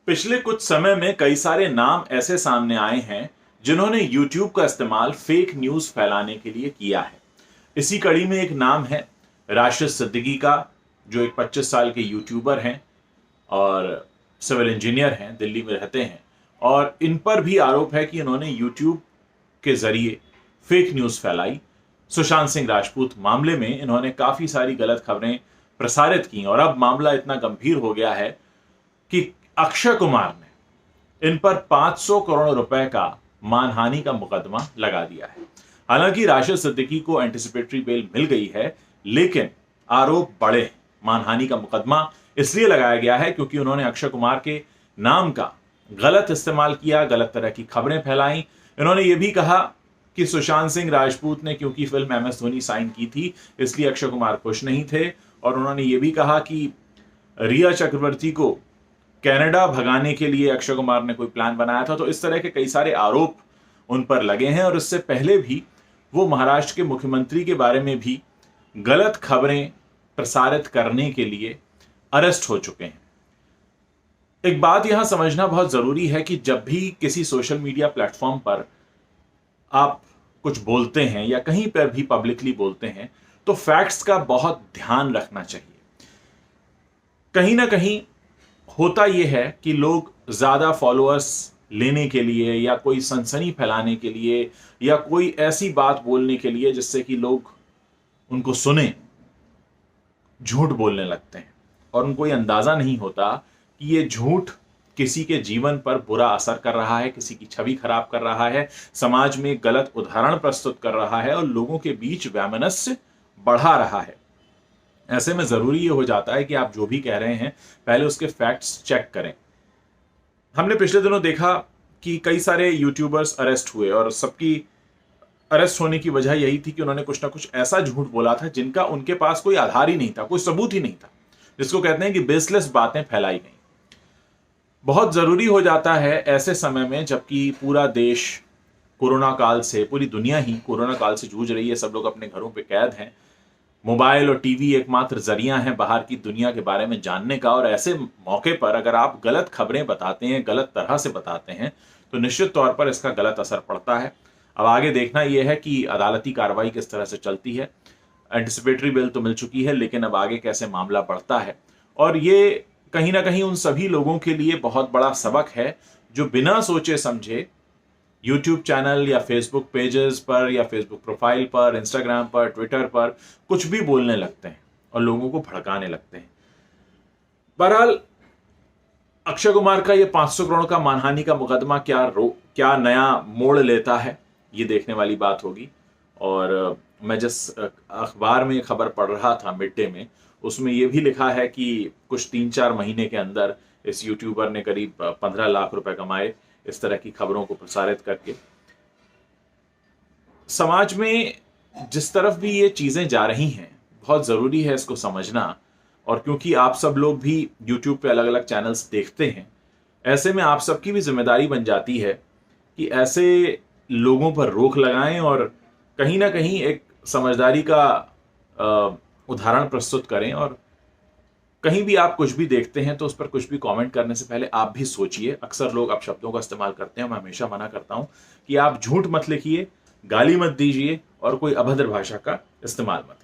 पिछले कुछ समय में कई सारे नाम ऐसे सामने आए हैं जिन्होंने YouTube का इस्तेमाल फेक न्यूज फैलाने के लिए किया है। इसी कड़ी में एक नाम है राशिद सिद्दीकी का, जो एक 25 साल के यूट्यूबर हैं और सिविल इंजीनियर हैं, दिल्ली में रहते हैं। और इन पर भी आरोप है कि इन्होंने YouTube के जरिए फेक न्यूज फैलाई। सुशांत सिंह राजपूत मामले में इन्होंने काफी सारी गलत खबरें प्रसारित की और अब मामला इतना गंभीर हो गया है कि अक्षय कुमार ने इन पर 500 करोड़ रुपए का मानहानि का मुकदमा लगा दिया है। हालांकि राशिद सिद्दीकी को एंटिसिपेटरी बेल मिल गई है, लेकिन आरोप बड़े हैं। मानहानि का मुकदमा इसलिए लगाया गया है क्योंकि उन्होंने अक्षय कुमार के नाम का गलत इस्तेमाल किया, गलत तरह की खबरें फैलाई। इन्होंने यह भी कहा कि सुशांत सिंह राजपूत ने क्योंकि फिल्म MS धोनी साइन की थी इसलिए अक्षय कुमार खुश नहीं थे। और उन्होंने ये भी कहा कि रिया चक्रवर्ती को कनाडा भगाने के लिए अक्षय कुमार ने कोई प्लान बनाया था। तो इस तरह के कई सारे आरोप उन पर लगे हैं और इससे पहले भी वो महाराष्ट्र के मुख्यमंत्री के बारे में भी गलत खबरें प्रसारित करने के लिए अरेस्ट हो चुके हैं। एक बात यहां समझना बहुत जरूरी है कि जब भी किसी सोशल मीडिया प्लेटफॉर्म पर आप कुछ बोलते हैं या कहीं पर भी पब्लिकली बोलते हैं तो फैक्ट्स का बहुत ध्यान रखना चाहिए। कहीं ना कहीं होता यह है कि लोग ज्यादा फॉलोअर्स लेने के लिए या कोई सनसनी फैलाने के लिए या कोई ऐसी बात बोलने के लिए जिससे कि लोग उनको सुने, झूठ बोलने लगते हैं और उनको ये अंदाजा नहीं होता कि ये झूठ किसी के जीवन पर बुरा असर कर रहा है, किसी की छवि खराब कर रहा है, समाज में गलत उदाहरण प्रस्तुत कर रहा है और लोगों के बीच वैमनस्य बढ़ा रहा है। ऐसे में जरूरी ये हो जाता है कि आप जो भी कह रहे हैं पहले उसके फैक्ट्स चेक करें। हमने पिछले दिनों देखा कि कई सारे यूट्यूबर्स अरेस्ट हुए और सबकी अरेस्ट होने की वजह यही थी कि उन्होंने कुछ ना कुछ ऐसा झूठ बोला था जिनका उनके पास कोई आधार ही नहीं था, कोई सबूत ही नहीं था, जिसको कहते हैं कि बेसलेस बातें फैलाई गई। बहुत जरूरी हो जाता है ऐसे समय में जबकि पूरा देश कोरोना काल से, पूरी दुनिया ही कोरोना काल से जूझ रही है, सब लोग अपने घरों पे कैद हैं। मोबाइल और टीवी एकमात्र जरिया है बाहर की दुनिया के बारे में जानने का और ऐसे मौके पर अगर आप गलत खबरें बताते हैं, गलत तरह से बताते हैं तो निश्चित तौर पर इसका गलत असर पड़ता है। अब आगे देखना यह है कि अदालती कार्रवाई किस तरह से चलती है। एंटिसिपेटरी बेल तो मिल चुकी है, लेकिन अब आगे कैसे मामला बढ़ता है। और ये कहीं ना कहीं उन सभी लोगों के लिए बहुत बड़ा सबक है जो बिना सोचे समझे यूट्यूब चैनल या फेसबुक पेजेस पर या फेसबुक प्रोफाइल पर, इंस्टाग्राम पर, ट्विटर पर कुछ भी बोलने लगते हैं और लोगों को भड़काने लगते हैं। बहरहाल अक्षय कुमार का ये 500 करोड़ का मानहानि का मुकदमा क्या नया मोड़ लेता है, ये देखने वाली बात होगी। और मैं जिस अखबार में खबर पढ़ रहा था मिड डे में, उसमें यह भी लिखा है कि कुछ 3-4 महीने के अंदर इस यूट्यूबर ने करीब 15 लाख रुपए कमाए इस तरह की खबरों को प्रसारित करके। समाज में जिस तरफ भी ये चीजें जा रही हैं बहुत जरूरी है इसको समझना। और क्योंकि आप सब लोग भी YouTube पे अलग अलग चैनल्स देखते हैं, ऐसे में आप सबकी भी जिम्मेदारी बन जाती है कि ऐसे लोगों पर रोक लगाएं और कहीं ना कहीं एक समझदारी का उदाहरण प्रस्तुत करें। और कहीं भी आप कुछ भी देखते हैं तो उस पर कुछ भी कमेंट करने से पहले आप भी सोचिए। अक्सर लोग अपशब्दों का इस्तेमाल करते हैं, मैं हमेशा मना करता हूं कि आप झूठ मत लिखिए, गाली मत दीजिए और कोई अभद्र भाषा का इस्तेमाल मत